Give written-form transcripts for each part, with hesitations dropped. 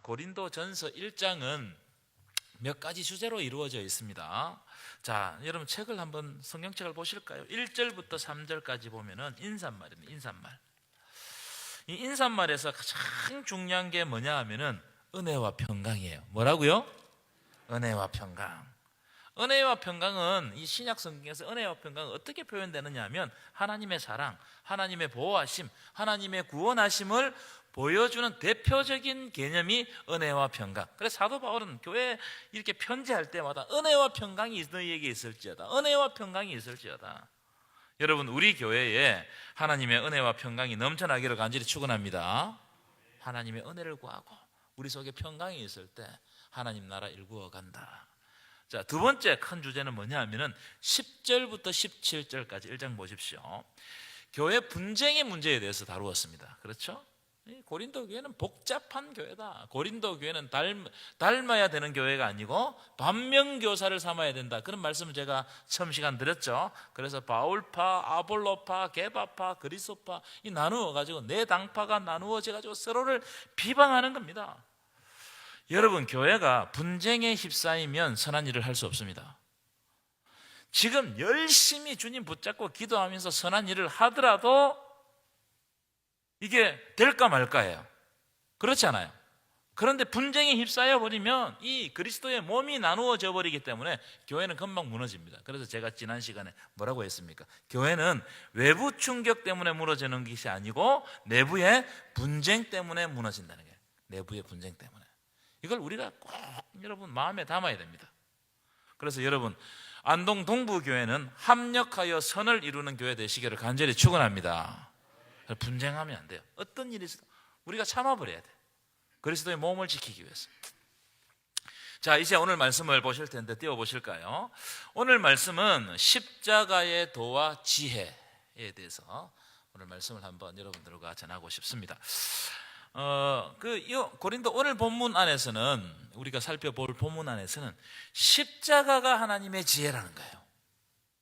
고린도전서 1장은 몇 가지 주제로 이루어져 있습니다. 자, 여러분 책을 한번 성경책을 보실까요? 1절부터 3절까지 보면은 인사말입니다. 인사말. 이 인사말에서 가장 중요한 게 뭐냐 하면은 은혜와 평강이에요. 뭐라고요? 은혜와 평강. 은혜와 평강은 이 신약 성경에서 은혜와 평강은 어떻게 표현되느냐 하면 하나님의 사랑, 하나님의 보호하심, 하나님의 구원하심을 보여주는 대표적인 개념이 은혜와 평강. 그래서 사도 바울은 교회에 이렇게 편지할 때마다 은혜와 평강이 너희에게 있을지어다, 은혜와 평강이 있을지어다. 여러분, 우리 교회에 하나님의 은혜와 평강이 넘쳐나기를 간절히 축원합니다. 하나님의 은혜를 구하고 우리 속에 평강이 있을 때 하나님 나라 일구어 간다. 자, 두 번째 큰 주제는 뭐냐 하면은 10절부터 17절까지 1장 보십시오. 교회 분쟁의 문제에 대해서 다루었습니다. 그렇죠? 고린도 교회는 복잡한 교회다. 고린도 교회는 닮아야 되는 교회가 아니고 반면교사를 삼아야 된다. 그런 말씀을 제가 처음 시간 드렸죠. 그래서 바울파, 아볼로파, 게바파, 그리스도파 이 나누어가지고 네 당파가 나누어져가지고 서로를 비방하는 겁니다. 여러분, 교회가 분쟁에 휩싸이면 선한 일을 할 수 없습니다. 지금 열심히 주님 붙잡고 기도하면서 선한 일을 하더라도 이게 될까 말까예요. 그렇지 않아요? 그런데 분쟁에 휩싸여 버리면 이 그리스도의 몸이 나누어져 버리기 때문에 교회는 금방 무너집니다. 그래서 제가 지난 시간에 뭐라고 했습니까? 교회는 외부 충격 때문에 무너지는 것이 아니고 내부의 분쟁 때문에 무너진다는 거예요. 내부의 분쟁 때문에. 이걸 우리가 꼭 여러분 마음에 담아야 됩니다. 그래서 여러분, 안동 동부교회는 합력하여 선을 이루는 교회 되시기를 간절히 축원합니다. 분쟁하면 안 돼요. 어떤 일이 있어도 우리가 참아버려야 돼. 그리스도의 몸을 지키기 위해서. 자, 이제 오늘 말씀을 보실 텐데 띄워보실까요? 오늘 말씀은 십자가의 도와 지혜에 대해서 오늘 말씀을 한번 여러분들과 전하고 싶습니다. 이 고린도 오늘 본문 안에서는, 우리가 살펴볼 본문 안에서는 십자가가 하나님의 지혜라는 거예요.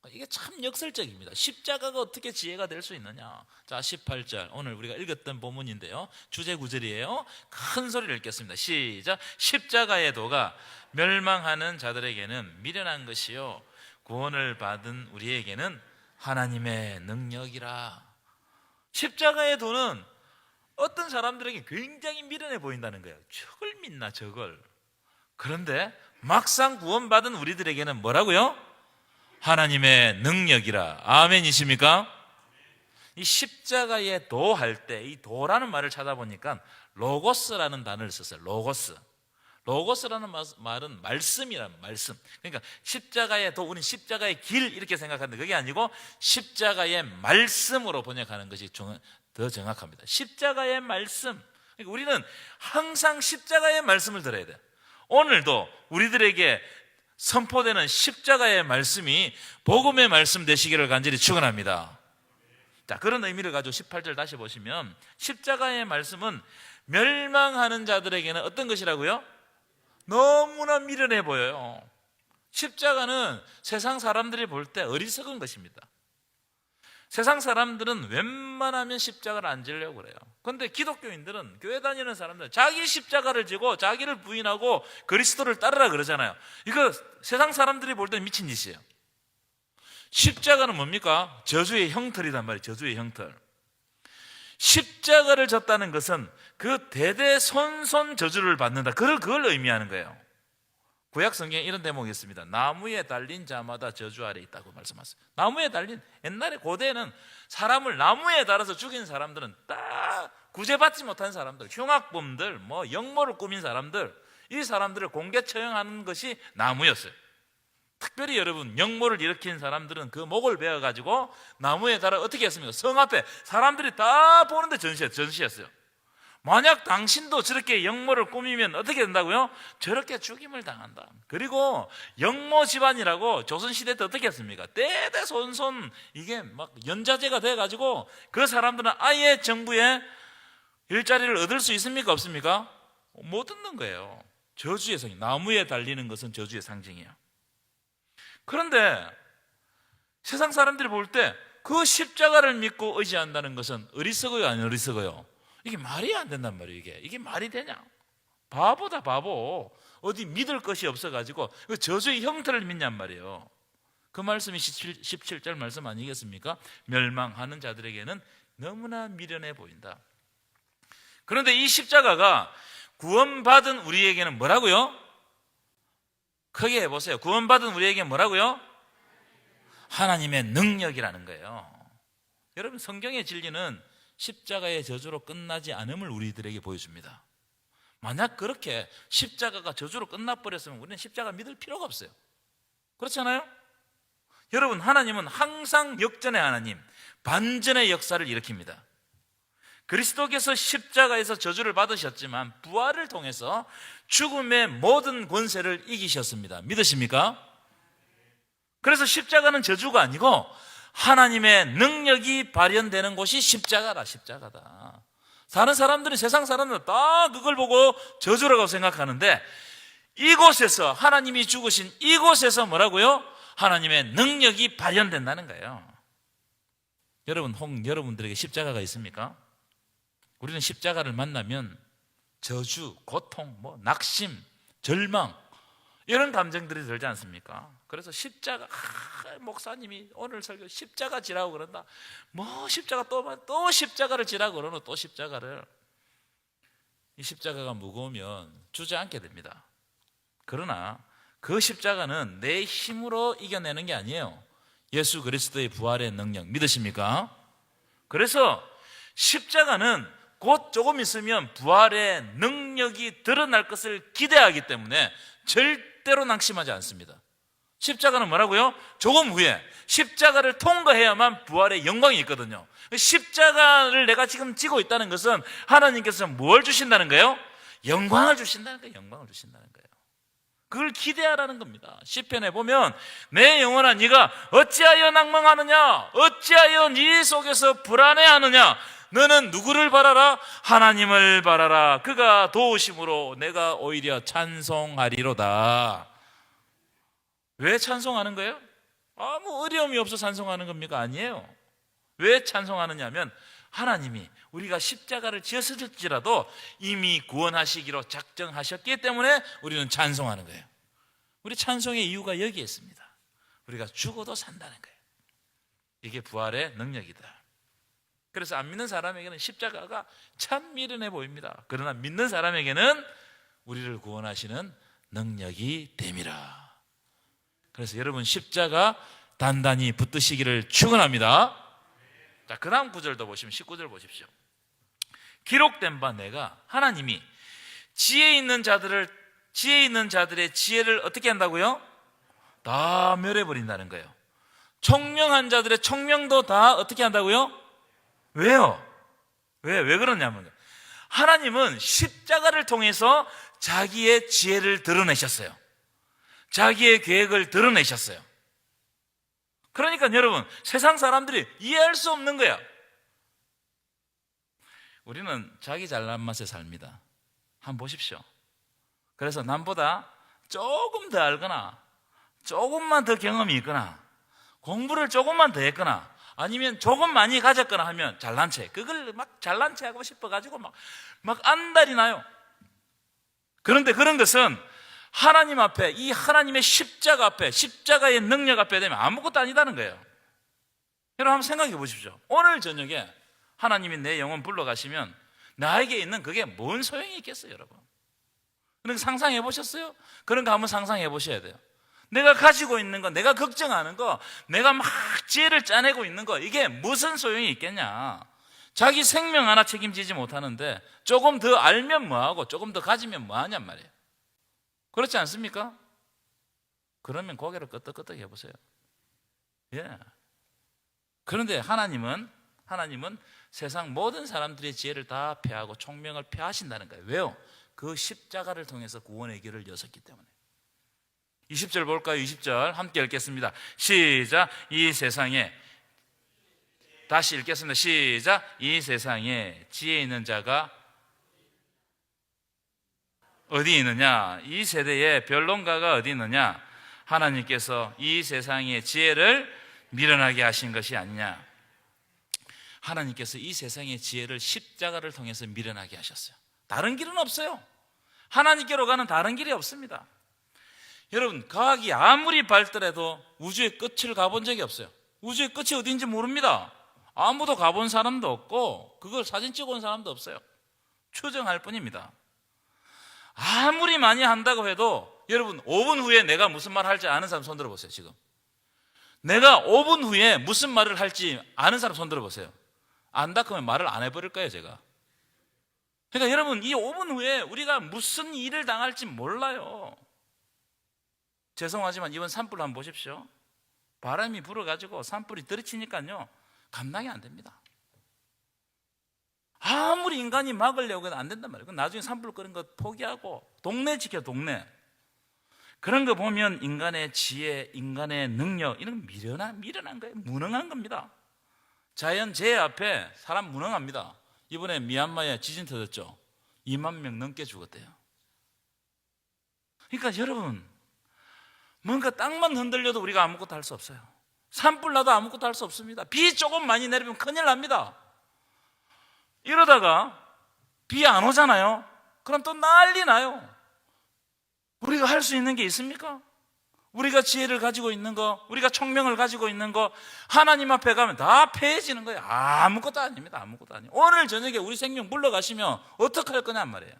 이게 참 역설적입니다. 십자가가 어떻게 지혜가 될 수 있느냐. 자, 18절 오늘 우리가 읽었던 본문인데요, 주제 구절이에요. 큰 소리를 읽겠습니다. 시작. 십자가의 도가 멸망하는 자들에게는 미련한 것이요 구원을 받은 우리에게는 하나님의 능력이라. 십자가의 도는 어떤 사람들에게 굉장히 미련해 보인다는 거예요. 저걸 믿나 저걸. 그런데 막상 구원받은 우리들에게는 뭐라고요? 하나님의 능력이라. 아멘이십니까? 이 십자가의 도 할 때 이 도라는 말을 찾아보니까 로고스라는 단어를 썼어요. 로고스라는 말은 말씀이란 말씀. 그러니까 십자가의 도, 우리는 십자가의 길 이렇게 생각하는데 그게 아니고 십자가의 말씀으로 번역하는 것이 더 정확합니다. 십자가의 말씀. 그러니까 우리는 항상 십자가의 말씀을 들어야 돼요. 오늘도 우리들에게 선포되는 십자가의 말씀이 복음의 말씀 되시기를 간절히 축원합니다. 자, 그런 의미를 가지고 18절 다시 보시면 십자가의 말씀은 멸망하는 자들에게는 어떤 것이라고요? 너무나 미련해 보여요. 십자가는 세상 사람들이 볼 때 어리석은 것입니다. 세상 사람들은 웬만하면 십자가를 안 지려고 그래요. 그런데 기독교인들은, 교회 다니는 사람들은 자기 십자가를 지고 자기를 부인하고 그리스도를 따르라 그러잖아요. 이거 세상 사람들이 볼 때는 미친 짓이에요. 십자가는 뭡니까? 저주의 형틀이란 말이에요. 저주의 형틀. 십자가를 졌다는 것은 그 대대손손 저주를 받는다, 그걸 의미하는 거예요. 구약 성경에 이런 대목이 있습니다. 나무에 달린 자마다 저주 아래 있다고 말씀하세요. 나무에 달린, 옛날에 고대에는 사람을 나무에 달아서 죽인 사람들은 딱 구제받지 못한 사람들, 흉악범들, 역모를 꾸민 사람들, 이 사람들을 공개 처형하는 것이 나무였어요. 특별히 여러분, 역모를 일으킨 사람들은 그 목을 베어가지고 나무에 달아 어떻게 했습니까? 성 앞에 사람들이 다 보는데 전시했어요. 만약 당신도 저렇게 역모를 꾸미면 어떻게 된다고요? 저렇게 죽임을 당한다. 그리고 역모 집안이라고 조선시대 때 어떻게 했습니까? 대대손손 이게 막 연좌제가 돼가지고 그 사람들은 아예 정부의 일자리를 얻을 수 있습니까? 없습니까? 못 얻는 거예요. 저주의 상징. 나무에 달리는 것은 저주의 상징이에요. 그런데 세상 사람들이 볼 때 그 십자가를 믿고 의지한다는 것은 어리석어요, 안 어리석어요? 이게 말이 안 된단 말이에요. 이게 말이 되냐? 바보다 바보. 어디 믿을 것이 없어가지고 그 저주의 형태를 믿냔 말이에요. 그 말씀이 17절 말씀 아니겠습니까? 멸망하는 자들에게는 너무나 미련해 보인다. 그런데 이 십자가가 구원받은 우리에게는 뭐라고요? 크게 해보세요. 구원받은 우리에게는 뭐라고요? 하나님의 능력이라는 거예요. 여러분, 성경의 진리는 십자가의 저주로 끝나지 않음을 우리들에게 보여줍니다. 만약 그렇게 십자가가 저주로 끝나버렸으면 우리는 십자가 믿을 필요가 없어요. 그렇잖아요? 여러분, 하나님은 항상 역전의 하나님, 반전의 역사를 일으킵니다. 그리스도께서 십자가에서 저주를 받으셨지만 부활을 통해서 죽음의 모든 권세를 이기셨습니다. 믿으십니까? 그래서 십자가는 저주가 아니고 하나님의 능력이 발현되는 곳이 십자가다. 다른 사람들은, 세상 사람들은 다 그걸 보고 저주라고 생각하는데, 이곳에서, 하나님이 죽으신 이곳에서 뭐라고요? 하나님의 능력이 발현된다는 거예요. 여러분, 여러분들에게 십자가가 있습니까? 우리는 십자가를 만나면 저주, 고통, 낙심, 절망, 이런 감정들이 들지 않습니까? 그래서 십자가, 목사님이 오늘 설교 십자가 지라고 그런다. 십자가 또 십자가를 지라고 그러노, 또 십자가를. 이 십자가가 무거우면 주저앉게 됩니다. 그러나 그 십자가는 내 힘으로 이겨내는 게 아니에요. 예수 그리스도의 부활의 능력, 믿으십니까? 그래서 십자가는 곧 조금 있으면 부활의 능력이 드러날 것을 기대하기 때문에 절대로 낙심하지 않습니다. 십자가는 뭐라고요? 조금 후에 십자가를 통과해야만 부활의 영광이 있거든요. 십자가를 내가 지금 지고 있다는 것은 하나님께서 뭘 주신다는 거예요? 영광을 주신다는 거예요. 영광을 주신다는 거예요. 그걸 기대하라는 겁니다. 시편에 보면 내 영혼아 네가 어찌하여 낭망하느냐, 어찌하여 네 속에서 불안해하느냐, 너는 누구를 바라라? 하나님을 바라라. 그가 도우심으로 내가 오히려 찬송하리로다. 왜 찬송하는 거예요? 아무 어려움이 없어 찬송하는 겁니까? 아니에요. 왜 찬송하느냐면 하나님이 우리가 십자가를 지었을지라도 이미 구원하시기로 작정하셨기 때문에 우리는 찬송하는 거예요. 우리 찬송의 이유가 여기에 있습니다. 우리가 죽어도 산다는 거예요. 이게 부활의 능력이다. 그래서 안 믿는 사람에게는 십자가가 참 미련해 보입니다. 그러나 믿는 사람에게는 우리를 구원하시는 능력이 됨이라. 그래서 여러분, 십자가 단단히 붙드시기를 축원합니다. 자, 그 다음 구절도 보시면 19절 보십시오. 기록된 바 내가, 하나님이 지혜 있는 자들의 지혜를 어떻게 한다고요? 다 멸해버린다는 거예요. 총명한 자들의 총명도 다 어떻게 한다고요? 왜요? 왜 그러냐면 하나님은 십자가를 통해서 자기의 지혜를 드러내셨어요. 자기의 계획을 드러내셨어요. 그러니까 여러분, 세상 사람들이 이해할 수 없는 거야. 우리는 자기 잘난 맛에 삽니다. 한번 보십시오. 그래서 남보다 조금 더 알거나 조금만 더 경험이 있거나 공부를 조금만 더 했거나 아니면 조금 많이 가졌거나 하면 잘난 체, 그걸 막 잘난 체 하고 싶어가지고 막 안달이 나요. 그런데 그런 것은 하나님 앞에, 이 하나님의 십자가 앞에, 십자가의 능력 앞에 되면 아무것도 아니다는 거예요. 여러분 한번 생각해 보십시오. 오늘 저녁에 하나님이 내 영혼 불러가시면 나에게 있는 그게 뭔 소용이 있겠어요, 여러분? 그런 거 상상해 보셨어요? 그런 거 한번 상상해 보셔야 돼요. 내가 가지고 있는 거, 내가 걱정하는 거, 내가 막 지혜를 짜내고 있는 거, 이게 무슨 소용이 있겠냐? 자기 생명 하나 책임지지 못하는데 조금 더 알면 뭐하고 조금 더 가지면 뭐하냔 말이에요. 그렇지 않습니까? 그러면 고개를 끄덕끄덕 해보세요. 예. 그런데 하나님은 세상 모든 사람들의 지혜를 다 폐하고 총명을 폐하신다는 거예요. 왜요? 그 십자가를 통해서 구원의 길을 여셨기 때문에. 20절 볼까요? 20절 함께 읽겠습니다. 시작. 이 세상에, 다시 읽겠습니다. 시작. 이 세상에 지혜 있는 자가 어디 있느냐? 이 세대에 변론가가 어디 있느냐? 하나님께서 이 세상의 지혜를 미련하게 하신 것이 아니냐? 하나님께서 이 세상의 지혜를 십자가를 통해서 미련하게 하셨어요. 다른 길은 없어요. 하나님께로 가는 다른 길이 없습니다. 여러분, 과학이 아무리 발달해도 우주의 끝을 가본 적이 없어요. 우주의 끝이 어딘지 모릅니다. 아무도 가본 사람도 없고 그걸 사진 찍어온 사람도 없어요. 추정할 뿐입니다. 아무리 많이 한다고 해도 여러분 5분 후에 내가 무슨 말을 할지 아는 사람 손 들어보세요. 지금 내가 5분 후에 무슨 말을 할지 아는 사람 손 들어보세요. 안다 그러면 말을 안 해버릴 거예요, 제가. 그러니까 여러분, 이 5분 후에 우리가 무슨 일을 당할지 몰라요. 죄송하지만 이번 산불 한번 보십시오. 바람이 불어가지고 산불이 들이치니까요, 감당이 안 됩니다. 아무리 인간이 막으려고 해도 안 된단 말이에요. 나중에 산불 끄는 거 포기하고 동네 지켜, 동네. 그런 거 보면 인간의 지혜, 인간의 능력, 이런 거 미련한 거예요. 무능한 겁니다. 자연재해 앞에 사람 무능합니다. 이번에 미얀마에 지진 터졌죠. 2만 명 넘게 죽었대요. 그러니까 여러분, 뭔가 땅만 흔들려도 우리가 아무것도 할 수 없어요. 산불 나도 아무것도 할 수 없습니다. 비 조금 많이 내리면 큰일 납니다. 이러다가 비 안 오잖아요. 그럼 또 난리 나요. 우리가 할 수 있는 게 있습니까? 우리가 지혜를 가지고 있는 거, 우리가 총명을 가지고 있는 거, 하나님 앞에 가면 다 패해지는 거예요. 아무것도 아닙니다. 아무것도 아니에요. 오늘 저녁에 우리 생명 물러가시면 어떡할 거냔 말이에요.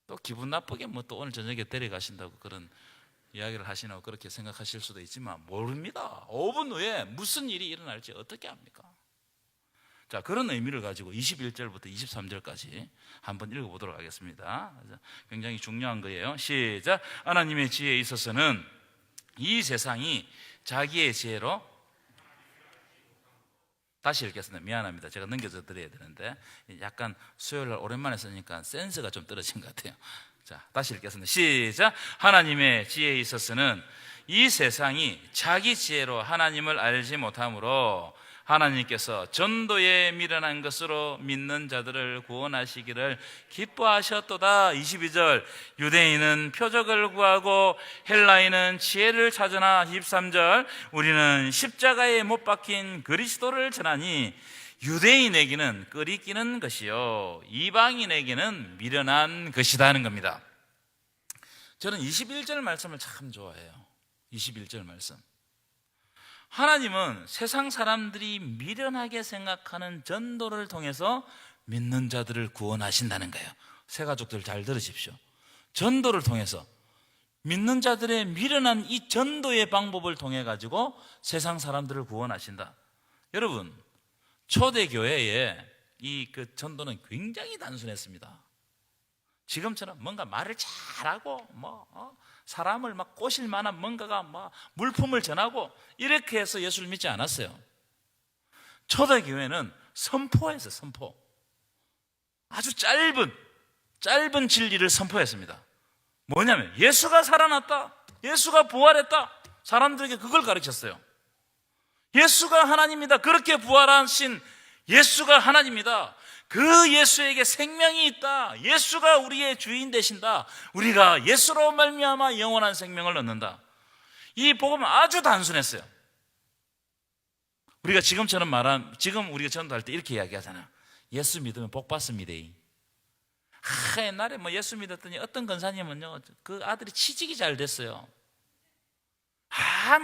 또 기분 나쁘게 뭐 또 오늘 저녁에 데려가신다고 그런 이야기를 하시나고 그렇게 생각하실 수도 있지만 모릅니다. 5분 후에 무슨 일이 일어날지 어떻게 합니까? 자, 그런 의미를 가지고 21절부터 23절까지 한번 읽어보도록 하겠습니다. 굉장히 중요한 거예요. 시작. 하나님의 지혜에 있어서는 이 세상이 자기의 지혜로, 다시 읽겠습니다. 미안합니다. 제가 넘겨서 드려야 되는데 약간 수요일날 오랜만에 쓰니까 센스가 좀 떨어진 것 같아요. 자, 다시 읽겠습니다. 시작. 하나님의 지혜에 있어서는 이 세상이 자기 지혜로 하나님을 알지 못하므로 하나님께서 전도에 미련한 것으로 믿는 자들을 구원하시기를 기뻐하셨도다. 22절. 유대인은 표적을 구하고 헬라인은 지혜를 찾으나. 23절. 우리는 십자가에 못 박힌 그리스도를 전하니 유대인에게는 끄리끼는 것이요 이방인에게는 미련한 것이다 하는 겁니다. 저는 21절 말씀을 참 좋아해요. 21절 말씀. 하나님은 세상 사람들이 미련하게 생각하는 전도를 통해서 믿는 자들을 구원하신다는 거예요. 새 가족들 잘 들으십시오. 전도를 통해서 믿는 자들의 미련한 이 전도의 방법을 통해 가지고 세상 사람들을 구원하신다. 여러분, 초대교회에 이 그 전도는 굉장히 단순했습니다. 지금처럼 뭔가 말을 잘하고 사람을 막 꼬실 만한 뭔가가 물품을 전하고 이렇게 해서 예수를 믿지 않았어요. 초대교회는 선포했어요. 선포. 아주 짧은 진리를 선포했습니다. 뭐냐면 예수가 살아났다, 예수가 부활했다. 사람들에게 그걸 가르쳤어요. 예수가 하나님이다. 그렇게 부활하신 예수가 하나님이다. 그 예수에게 생명이 있다. 예수가 우리의 주인 되신다. 우리가 예수로 말미암아 영원한 생명을 얻는다. 이 복음은 아주 단순했어요. 우리가 지금처럼 지금 우리가 전도할 때 이렇게 이야기하잖아요. 예수 믿으면 복 받습니다. 옛날에 예수 믿었더니 어떤 권사님은요, 그 아들이 취직이 잘 됐어요.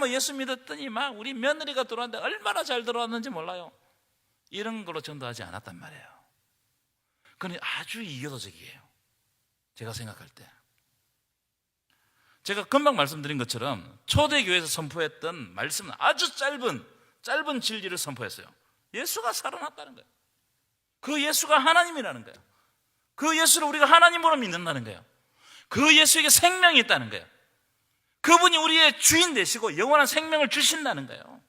예수 믿었더니 우리 며느리가 들어왔는데 얼마나 잘 들어왔는지 몰라요. 이런 걸로 전도하지 않았단 말이에요. 그건 아주 이교도적이에요. 제가 생각할 때. 제가 금방 말씀드린 것처럼 초대교회에서 선포했던 말씀은 아주 짧은 진리를 선포했어요. 예수가 살아났다는 거예요. 그 예수가 하나님이라는 거예요. 그 예수를 우리가 하나님으로 믿는다는 거예요. 그 예수에게 생명이 있다는 거예요. 그분이 우리의 주인 되시고 영원한 생명을 주신다는 거예요.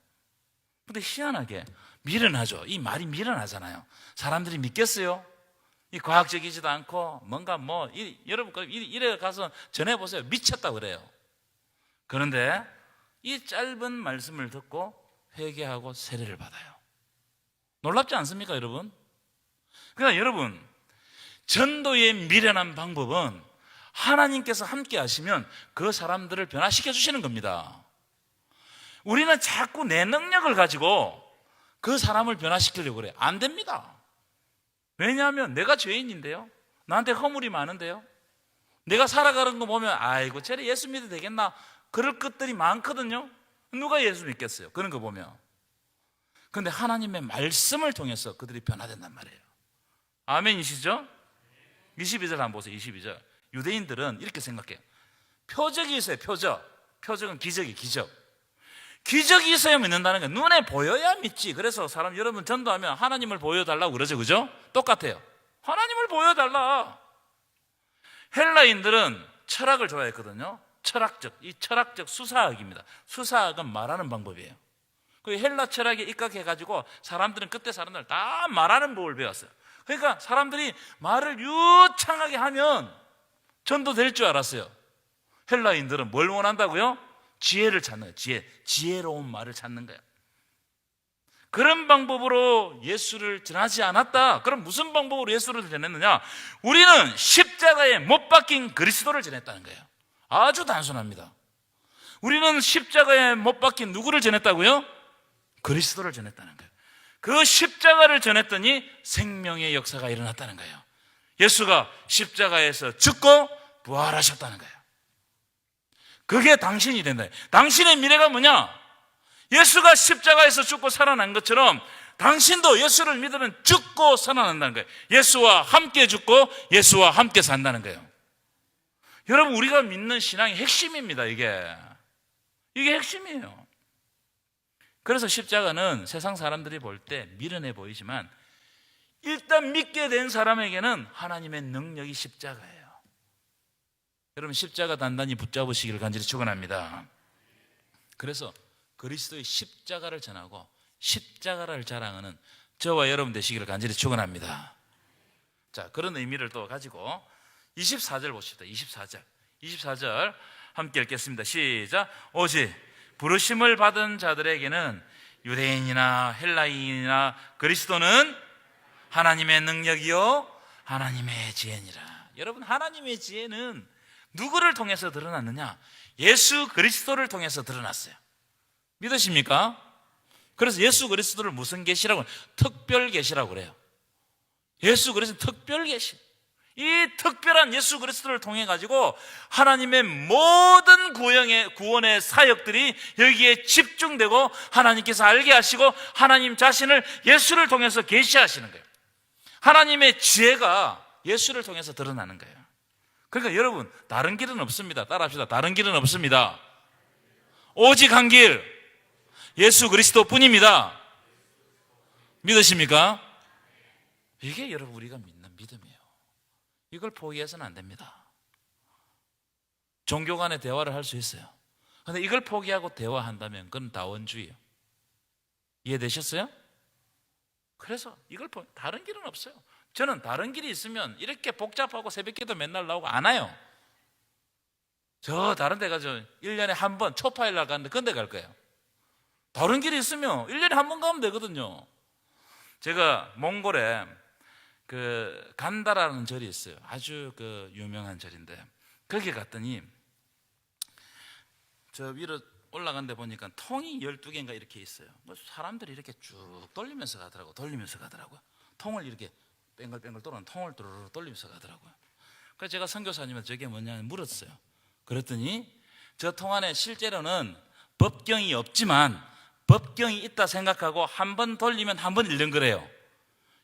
근데 희한하게 미련하죠. 이 말이 미련하잖아요. 사람들이 믿겠어요? 이 과학적이지도 않고 뭔가 여러분 이래 가서 전해보세요. 미쳤다고 그래요. 그런데 이 짧은 말씀을 듣고 회개하고 세례를 받아요. 놀랍지 않습니까, 여러분? 그러니까 여러분, 전도의 미련한 방법은 하나님께서 함께 하시면 그 사람들을 변화시켜 주시는 겁니다. 우리는 자꾸 내 능력을 가지고 그 사람을 변화시키려고 그래요. 안 됩니다. 왜냐하면 내가 죄인인데요, 나한테 허물이 많은데요. 내가 살아가는 거 보면 아이고 쟤네 예수 믿어도 되겠나? 그럴 것들이 많거든요. 누가 예수 믿겠어요? 그런 거 보면. 그런데 하나님의 말씀을 통해서 그들이 변화된단 말이에요. 아멘이시죠? 22절 한번 보세요. 22절. 유대인들은 이렇게 생각해요. 표적이 있어요. 표적은 기적이 기적. 기적이 있어야 믿는다는 거예요. 눈에 보여야 믿지. 그래서 사람 여러분 전도하면 하나님을 보여달라고 그러죠. 그죠? 똑같아요. 하나님을 보여달라. 헬라인들은 철학을 좋아했거든요. 이 철학적 수사학입니다. 수사학은 말하는 방법이에요. 그 헬라 철학에 입각해가지고 사람들은 그때 사람들 다 말하는 법을 배웠어요. 그러니까 사람들이 말을 유창하게 하면 전도될 줄 알았어요. 헬라인들은 뭘 원한다고요? 지혜를 찾는 거예요. 지혜로운 말을 찾는 거예요. 그런 방법으로 예수를 전하지 않았다. 그럼 무슨 방법으로 예수를 전했느냐? 우리는 십자가에 못 박힌 그리스도를 전했다는 거예요. 아주 단순합니다. 우리는 십자가에 못 박힌 누구를 전했다고요? 그리스도를 전했다는 거예요. 그 십자가를 전했더니 생명의 역사가 일어났다는 거예요. 예수가 십자가에서 죽고 부활하셨다는 거예요. 그게 당신이 된다. 당신의 미래가 뭐냐? 예수가 십자가에서 죽고 살아난 것처럼 당신도 예수를 믿으면 죽고 살아난다는 거예요. 예수와 함께 죽고 예수와 함께 산다는 거예요. 여러분, 우리가 믿는 신앙의 핵심입니다. 이게 핵심이에요. 그래서 십자가는 세상 사람들이 볼 때 미련해 보이지만 일단 믿게 된 사람에게는 하나님의 능력이 십자가예요. 여러분, 십자가 단단히 붙잡으시기를 간절히 축원합니다. 그래서 그리스도의 십자가를 전하고 십자가를 자랑하는 저와 여러분 되시기를 간절히 축원합니다. 자, 그런 의미를 또 가지고 24절 보십시다. 24절 함께 읽겠습니다. 시작. 오직 부르심을 받은 자들에게는 유대인이나 헬라인이나 그리스도는 하나님의 능력이요 하나님의 지혜니라. 여러분, 하나님의 지혜는 누구를 통해서 드러났느냐? 예수 그리스도를 통해서 드러났어요. 믿으십니까? 그래서 예수 그리스도를 무슨 계시라고? 특별 계시라고 그래요. 예수 그리스도 특별 계시. 이 특별한 예수 그리스도를 통해 가지고 하나님의 모든 구원의 사역들이 여기에 집중되고 하나님께서 알게 하시고 하나님 자신을 예수를 통해서 계시하시는 거예요. 하나님의 지혜가 예수를 통해서 드러나는 거예요. 그러니까 여러분, 다른 길은 없습니다. 따라합시다. 다른 길은 없습니다. 오직 한 길, 예수 그리스도 뿐입니다. 믿으십니까? 이게 여러분 우리가 믿는 믿음이에요. 이걸 포기해서는 안 됩니다. 종교 간의 대화를 할 수 있어요. 그런데 이걸 포기하고 대화한다면 그건 다원주의예요. 이해되셨어요? 그래서 다른 길은 없어요. 저는 다른 길이 있으면 이렇게 복잡하고 새벽기도 맨날 나오고 안 와요. 저 다른 데 가서 1년에 한 번 초파일 날 가는데 그런 데 갈 거예요. 다른 길이 있으면 1년에 한 번 가면 되거든요. 제가 몽골에 간다라는 절이 있어요. 아주 유명한 절인데 거기 갔더니 저 위로 올라간 데 보니까 통이 12개인가 이렇게 있어요. 사람들이 이렇게 쭉 돌리면서 가더라고요. 통을 이렇게 뱅글뱅글 돌아는 통을 돌리면서 가더라고요. 그래서 제가 선교사님한테 저게 뭐냐 물었어요. 그랬더니 저 통 안에 실제로는 법경이 없지만 법경이 있다 생각하고 한 번 돌리면 한 번 읽는 거래요.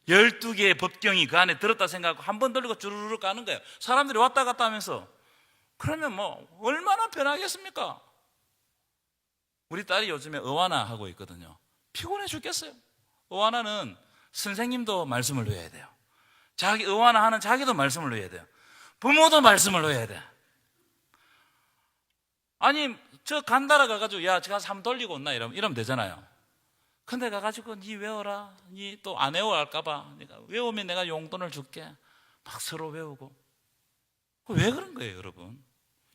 12개의 법경이 그 안에 들었다 생각하고 한 번 돌리고 주르륵 가는 거예요. 사람들이 왔다 갔다 하면서. 그러면 얼마나 편하겠습니까? 우리 딸이 요즘에 어와나 하고 있거든요. 피곤해 죽겠어요. 어와나는 선생님도 말씀을 넣어야 돼요. 어와나 하는 자기도 말씀을 넣어야 돼요. 부모도 말씀을 넣어야 돼. 아니, 저 간다라 가가지고 야, 저 가서 한번 돌리고 온나 이러면 되잖아요. 근데 가가지고 니 외워라. 니 또 안 외워 할까봐. 내가 외우면 내가 용돈을 줄게. 막 서로 외우고. 왜 그런 거예요, 여러분?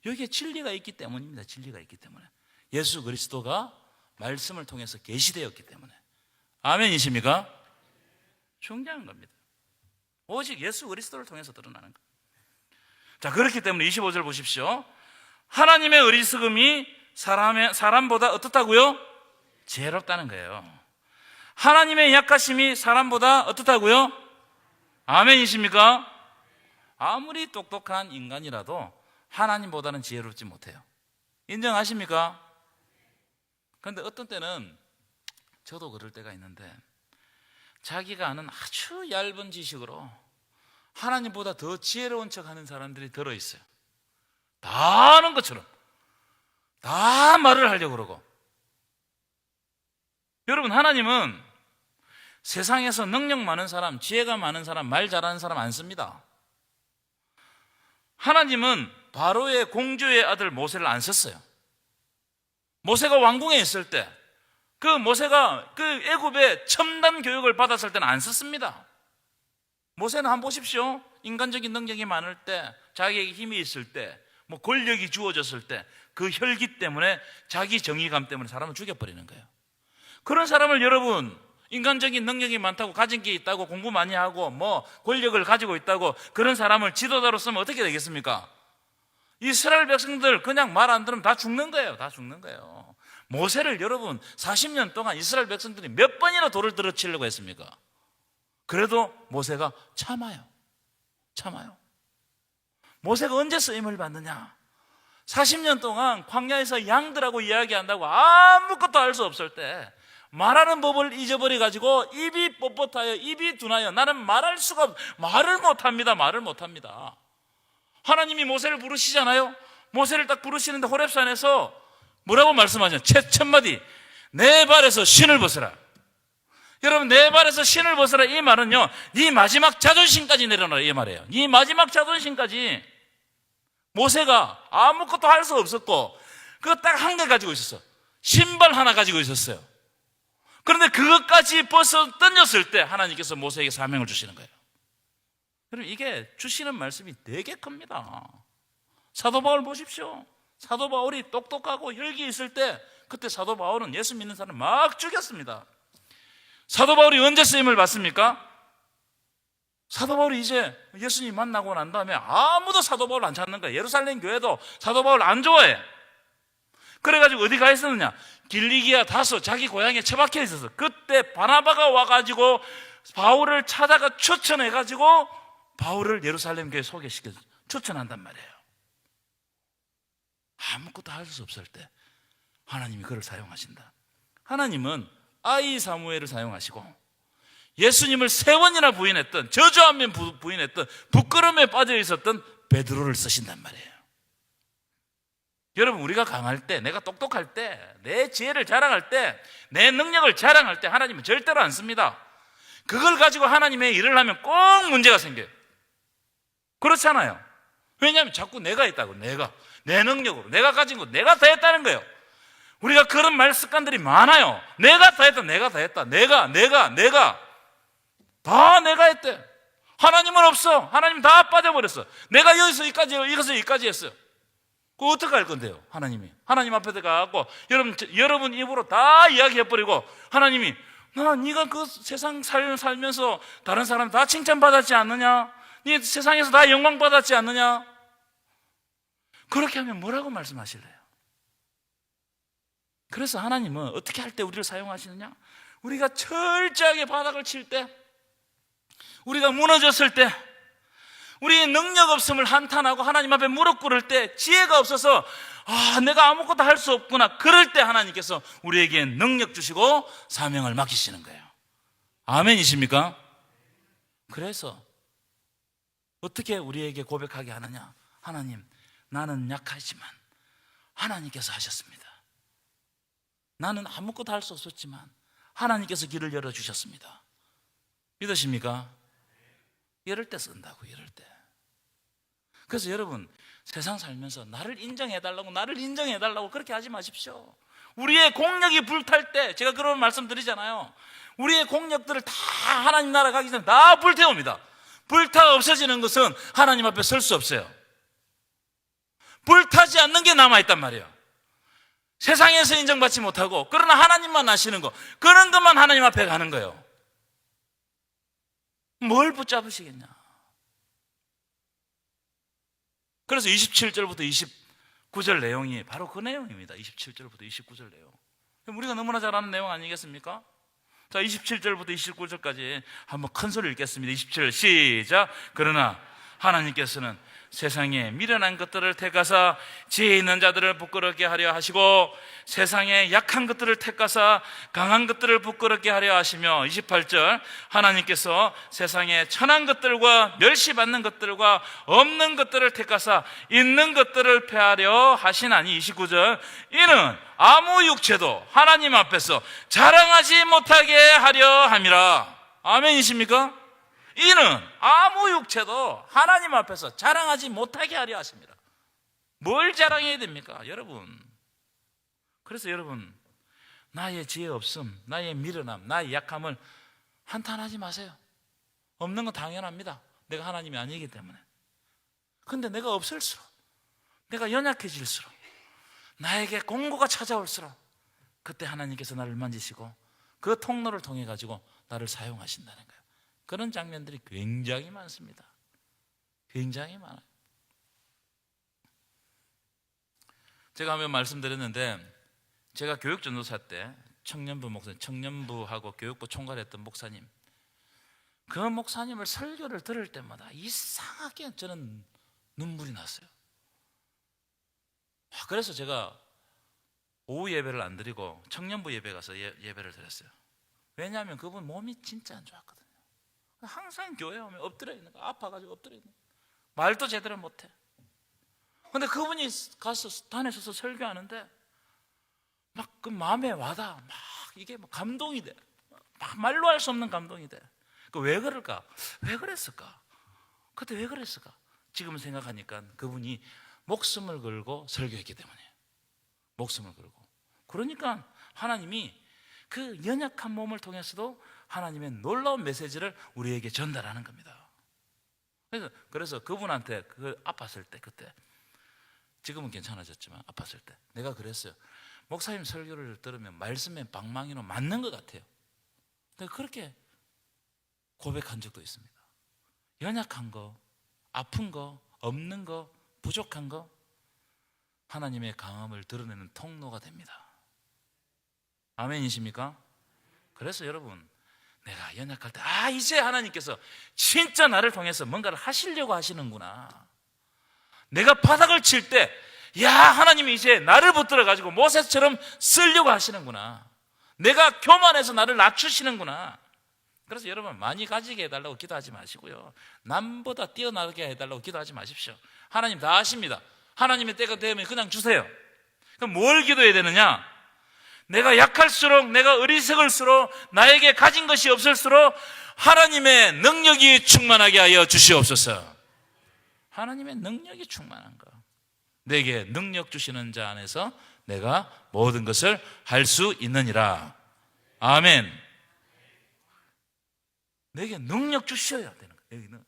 여기에 진리가 있기 때문입니다. 진리가 있기 때문에. 예수 그리스도가 말씀을 통해서 계시되었기 때문에. 아멘이십니까? 중요한 겁니다. 오직 예수 그리스도를 통해서 드러나는 거예요. 자, 그렇기 때문에 25절 보십시오. 하나님의 어리석음이 사람보다 어떻다고요? 지혜롭다는 거예요. 하나님의 약하심이 사람보다 어떻다고요? 아멘이십니까? 아무리 똑똑한 인간이라도 하나님보다는 지혜롭지 못해요. 인정하십니까? 그런데 어떤 때는 저도 그럴 때가 있는데 자기가 아는 아주 얇은 지식으로 하나님보다 더 지혜로운 척하는 사람들이 들어있어요. 다 아는 것처럼 다 말을 하려고 그러고. 여러분, 하나님은 세상에서 능력 많은 사람, 지혜가 많은 사람, 말 잘하는 사람 안 씁니다. 하나님은 바로의 공주의 아들 모세를 안 썼어요. 모세가 왕궁에 있을 때, 그 모세가 그 애굽의 첨단 교육을 받았을 때는 안 썼습니다. 모세는 한번 보십시오. 인간적인 능력이 많을 때, 자기에게 힘이 있을 때, 뭐 권력이 주어졌을 때 그 혈기 때문에, 자기 정의감 때문에 사람을 죽여버리는 거예요. 그런 사람을 여러분, 인간적인 능력이 많다고, 가진 게 있다고, 공부 많이 하고 뭐 권력을 가지고 있다고 그런 사람을 지도자로 쓰면 어떻게 되겠습니까? 이스라엘 백성들 그냥 말 안 들으면 다 죽는 거예요. 다 죽는 거예요. 모세를 여러분 40년 동안 이스라엘 백성들이 몇 번이나 돌을 들어치려고 했습니까? 그래도 모세가 참아요. 모세가 언제 쓰임을 받느냐? 40년 동안 광야에서 양들하고 이야기한다고 아무것도 알 수 없을 때, 말하는 법을 잊어버려가지고 입이 뻣뻣하여 입이 둔하여 나는 말할 수가 없, 말을 못합니다. 하나님이 모세를 부르시잖아요. 모세를 딱 부르시는데 호렙산에서 뭐라고 말씀하냐? 첫 마디, 내 발에서 신을 벗어라. 여러분, 내 발에서 신을 벗어라, 이 말은요, 네 마지막 자존심까지 내려놔라, 이 말이에요. 네 마지막 자존심까지. 모세가 아무것도 할 수 없었고 그거 딱 한 개 가지고 있었어. 신발 하나 가지고 있었어요. 그런데 그것까지 벗어 던졌을 때 하나님께서 모세에게 사명을 주시는 거예요. 여러분, 이게 주시는 말씀이 되게 큽니다. 사도 바울 보십시오. 사도 바울이 똑똑하고 혈기 있을 때, 그때 사도 바울은 예수 믿는 사람 막 죽였습니다. 사도 바울이 언제 쓰임을 받습니까? 사도 바울이 이제 예수님 만나고 난 다음에 아무도 사도 바울 안 찾는 거예요. 예루살렘 교회도 사도 바울 안 좋아해. 그래가지고 어디 가 있었느냐? 길리기아 다소, 자기 고향에 처박혀 있었어. 그때 바나바가 와가지고 바울을 찾아가 추천해가지고 바울을 예루살렘 교회에 소개시켜 추천한단 말이에요. 아무것도 할 수 없을 때 하나님이 그를 사용하신다. 하나님은 아이 사무엘을 사용하시고, 예수님을 3번이나 부인했던, 저주하면 부인했던, 부끄러움에 빠져 있었던 베드로를 쓰신단 말이에요. 여러분, 우리가 강할 때, 내가 똑똑할 때, 내 지혜를 자랑할 때, 내 능력을 자랑할 때 하나님은 절대로 안 씁니다. 그걸 가지고 하나님의 일을 하면 꼭 문제가 생겨요. 그렇잖아요. 왜냐하면 자꾸 내가 있다고, 내 능력으로, 내가 가진 거, 내가 다 했다는 거예요. 우리가 그런 말 습관들이 많아요. 내가 다 했다. 다 내가 했대. 하나님은 없어. 하나님 다 빠져버렸어. 내가 여기서 여기까지 했어요. 그거 어떻게 할 건데요? 하나님 앞에 가갖고 여러분 입으로 다 이야기해버리고, 하나님이 네가 그 세상 살면서 다른 사람 다 칭찬받았지 않느냐? 네 세상에서 다 영광받았지 않느냐? 그렇게 하면 뭐라고 말씀하실래요? 그래서 하나님은 어떻게 할 때 우리를 사용하시느냐? 우리가 철저하게 바닥을 칠 때, 우리가 무너졌을 때, 우리의 능력 없음을 한탄하고 하나님 앞에 무릎 꿇을 때, 지혜가 없어서 내가 아무것도 할 수 없구나, 그럴 때 하나님께서 우리에게 능력 주시고 사명을 맡기시는 거예요. 아멘이십니까? 그래서 어떻게 우리에게 고백하게 하느냐? 하나님, 나는 약하지만 하나님께서 하셨습니다. 나는 아무것도 할 수 없었지만 하나님께서 길을 열어주셨습니다. 믿으십니까? 이럴 때 쓴다고, 이럴 때. 그래서 여러분, 세상 살면서 나를 인정해달라고 그렇게 하지 마십시오. 우리의 공력이 불탈 때, 제가 그런 말씀 드리잖아요. 우리의 공력들을 다 하나님 나라 가기 전에 다 불태웁니다. 불타 없어지는 것은 하나님 앞에 설 수 없어요. 불타지 않는 게 남아있단 말이에요. 세상에서 인정받지 못하고, 그러나 하나님만 아시는 거, 그런 것만 하나님 앞에 가는 거예요. 뭘 붙잡으시겠냐? 그래서 27절부터 29절 내용이 바로 그 내용입니다. 27절부터 29절 내용. 우리가 너무나 잘 아는 내용 아니겠습니까? 자, 27절부터 29절까지 한번 큰 소리 읽겠습니다. 27절 시작. 그러나 하나님께서는 세상에 미련한 것들을 택하사 지혜 있는 자들을 부끄럽게 하려 하시고 세상에 약한 것들을 택하사 강한 것들을 부끄럽게 하려 하시며 28절 하나님께서 세상에 천한 것들과 멸시받는 것들과 없는 것들을 택하사 있는 것들을 패하려 하시나니 29절 이는 아무 육체도 하나님 앞에서 자랑하지 못하게 하려 함이라. 아멘이십니까? 이는 아무 육체도 하나님 앞에서 자랑하지 못하게 하려 하십니다. 뭘 자랑해야 됩니까? 여러분, 그래서 여러분 나의 지혜 없음, 나의 미련함, 나의 약함을 한탄하지 마세요. 없는 건 당연합니다. 내가 하나님이 아니기 때문에. 근데 내가 없을수록, 내가 연약해질수록, 나에게 공고가 찾아올수록 그때 하나님께서 나를 만지시고 그 통로를 통해 가지고 나를 사용하신다는 거예요. 그런 장면들이 굉장히 많습니다. 굉장히 많아요. 제가 한번 말씀드렸는데 제가 교육전도사 때 청년부 목사님, 청년부하고 교육부 총괄했던 목사님, 그 목사님을 설교를 들을 때마다 이상하게 저는 눈물이 났어요. 그래서 제가 오후 예배를 안 드리고 청년부 예배 가서 예배를 드렸어요. 왜냐하면 그분 몸이 진짜 안 좋았거든요. 항상 교회 오면 엎드려 있는 거, 아파가지고 엎드려 있는 거, 말도 제대로 못해. 근데 그분이 가서 단에 서서 설교하는데 막 그 마음에 와닿아. 막 이게 막 감동이 돼. 막 말로 할 수 없는 감동이 돼. 그 왜 그럴까? 왜 그랬을까? 그때 왜 그랬을까? 지금 생각하니까 그분이 목숨을 걸고 설교했기 때문이에요. 목숨을 걸고. 그러니까 하나님이 그 연약한 몸을 통해서도 하나님의 놀라운 메시지를 우리에게 전달하는 겁니다. 그래서 그분한테 아팠을 때, 그때 지금은 괜찮아졌지만 아팠을 때 내가 그랬어요. 목사님 설교를 들으면 말씀에 방망이로 맞는 것 같아요. 내가 그렇게 고백한 적도 있습니다. 연약한 거, 아픈 거, 없는 거, 부족한 거 하나님의 강함을 드러내는 통로가 됩니다. 아멘이십니까? 그래서 여러분, 내가 연약할 때 이제 하나님께서 진짜 나를 통해서 뭔가를 하시려고 하시는구나. 내가 바닥을 칠 때 하나님이 이제 나를 붙들어 가지고 모세처럼 쓰려고 하시는구나. 내가 교만해서 나를 낮추시는구나. 그래서 여러분, 많이 가지게 해달라고 기도하지 마시고요, 남보다 뛰어나게 해달라고 기도하지 마십시오. 하나님 다 아십니다. 하나님의 때가 되면 그냥 주세요. 그럼 뭘 기도해야 되느냐? 내가 약할수록, 내가 어리석을수록, 나에게 가진 것이 없을수록 하나님의 능력이 충만하게 하여 주시옵소서. 하나님의 능력이 충만한 거, 내게 능력 주시는 자 안에서 내가 모든 것을 할 수 있느니라. 아멘. 내게 능력 주셔야 되는 거예요.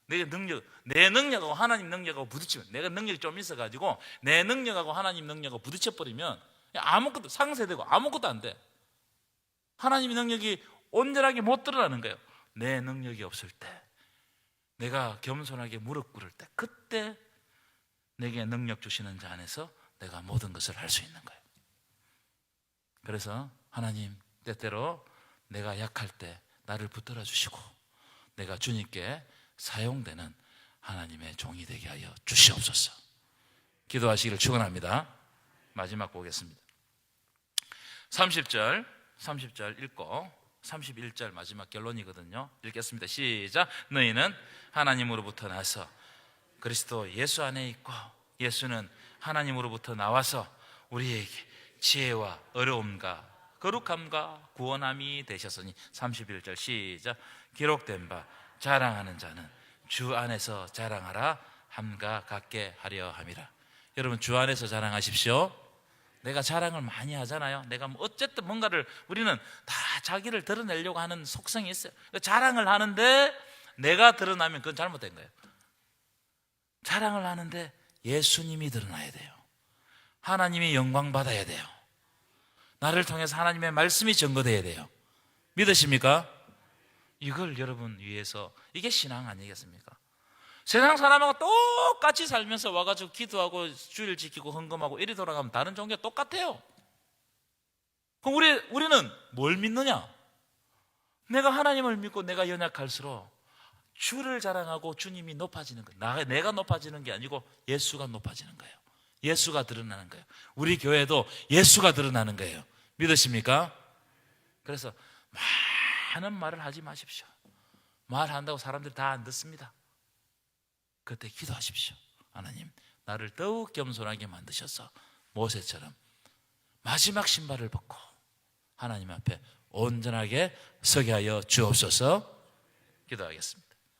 내게 능력, 내 능력하고 하나님 능력하고 부딪히면, 내가 능력이 좀 있어가지고 내 능력하고 하나님 능력하고 부딪혀버리면 아무것도, 상쇄되고 아무것도 안 돼. 하나님의 능력이 온전하게 못 드러나는 거예요. 내 능력이 없을 때, 내가 겸손하게 무릎 꿇을 때, 그때 내게 능력 주시는 자 안에서 내가 모든 것을 할 수 있는 거예요. 그래서 하나님, 때때로 내가 약할 때 나를 붙들어 주시고 내가 주님께 사용되는 하나님의 종이 되게 하여 주시옵소서. 기도하시기를 축원합니다. 마지막 보겠습니다. 30절 읽고 31절 마지막 결론이거든요. 읽겠습니다. 시작. 너희는 하나님으로부터 나서 그리스도 예수 안에 있고 예수는 하나님으로부터 나와서 우리에게 지혜와 어려움과 거룩함과 구원함이 되셨으니 31절 시작. 기록된 바 자랑하는 자는 주 안에서 자랑하라 함과 같게 하려 함이라. 여러분, 주 안에서 자랑하십시오. 내가 자랑을 많이 하잖아요. 내가 어쨌든 뭔가를, 우리는 다 자기를 드러내려고 하는 속성이 있어요. 자랑을 하는데 내가 드러나면 그건 잘못된 거예요. 자랑을 하는데 예수님이 드러나야 돼요. 하나님이 영광 받아야 돼요. 나를 통해서 하나님의 말씀이 증거돼야 돼요. 믿으십니까? 이걸 여러분 위해서, 이게 신앙 아니겠습니까? 세상 사람하고 똑같이 살면서 와가지고 기도하고 주일 지키고 헌금하고 이리 돌아가면 다른 종교가 똑같아요. 그럼 우리는 뭘 믿느냐? 내가 하나님을 믿고 내가 연약할수록 주를 자랑하고 주님이 높아지는 거예요. 내가 높아지는 게 아니고 예수가 높아지는 거예요. 예수가 드러나는 거예요. 우리 교회도 예수가 드러나는 거예요. 믿으십니까? 그래서 많은 말을 하지 마십시오. 말한다고 사람들이 다 안 듣습니다. 그때 기도하십시오. 하나님, 나를 더욱 겸손하게 만드셔서 모세처럼 마지막 신발을 벗고 하나님 앞에 온전하게 서게 하여 주옵소서. 기도하겠습니다.